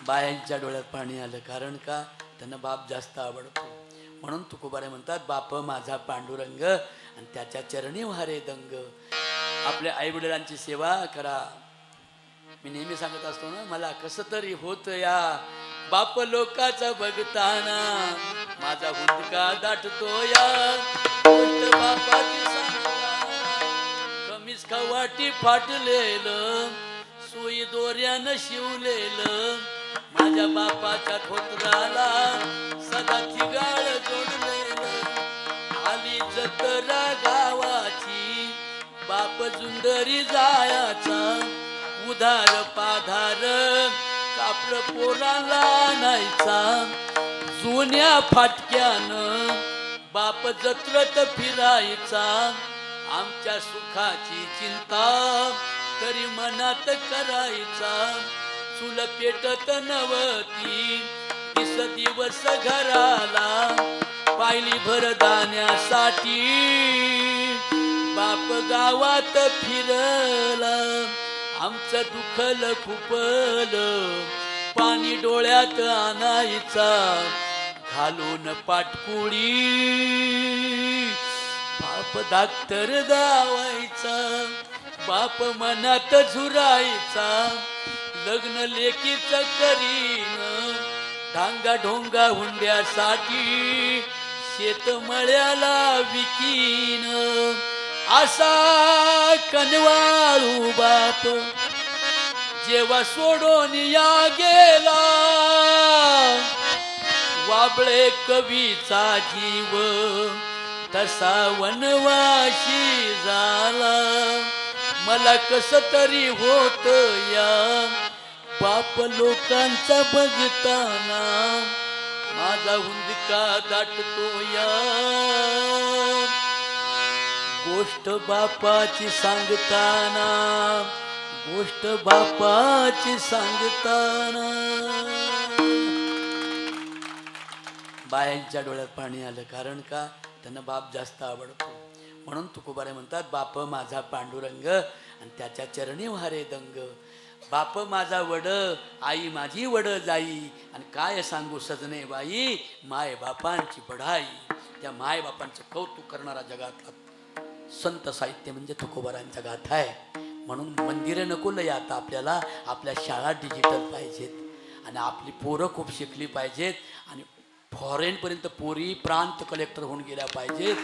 बायांच्या डोळ्यात पाणी आलं. कारण का? त्यांना बाप जास्त आवडतो. म्हणून तुकोबारे म्हणतात, बाप माझा पांडुरंग आणि त्याच्या चरणी व्हारे दंग. आपल्या आईवडिलांची सेवा करा. मी नेहमी सांगत असतो ना, मला कसं तरी होत या बाप लोकाचा बघताना, माझा हुंदका दाटतो या गोष्ट बापाची सांगताना. कमीच खवाटी फाटलेलं, सुई दोऱ्यानं शिवलेलं, माझ्या बापाच्या धोत्राला सदा थिगाळ जोडलेलं. आली जत्रा गावाची, बाप जुंदरी जायाचा, उधार पाधार कापड पोराला नाहीचा. जुन्या फाटक्यानं बाप जत्रत फिरायचा, आमच्या सुखाची चिंता तरी मनात करायचा. चूल पेटत नवती दिस दिवस घराला, पायली भरदाण्यासाठी बाप गावात फिरला. आमचं दुखल खुपलं, पाणी डोळ्यात आणायचा, घालून पाटकुळी बाप डाक्टर दावायचा. बाप मनात झुरायचा, लग्न लेकीच करीन, ढांगा ढोंगा हुंड्यासाठी शेतमळ्याला विकीन. असा कनवाळू बाप जेव्हा सोडून या गेला, वाबळे कवीचा जीव तसा वनवाशी झाला. मला कसं तरी होत या बाप लोकांचा बघताना, माझा हुंदका दाटतो या गोष्ट बापाची सांगताना, गोष्ट बापाची सांगताना. बायांच्या डोळ्यात पाणी आलं. कारण का? त्यांना बाप जास्त आवडतो. म्हणून तुकोबारे म्हणतात, बाप माझा पांडुरंग आणि त्याच्या चरणी व्हारे दंग. बाप माझा वड, आई माझी वड जाई, आणि काय सांगू सजने बाई, माय बापांची बढाई. त्या माय बापांचं कौतुक करणारा जगातला संत साहित्य म्हणजे तुकोबारांचा गाथा आहे. म्हणून मंदिरं नको लय आता आपल्याला, आपल्या शाळा डिजिटल पाहिजेत आणि आपली पोरं खूप शिकली पाहिजेत आणि फॉरेनपर्यंत पोरी प्रांत कलेक्टर होऊन गेल्या पाहिजेत.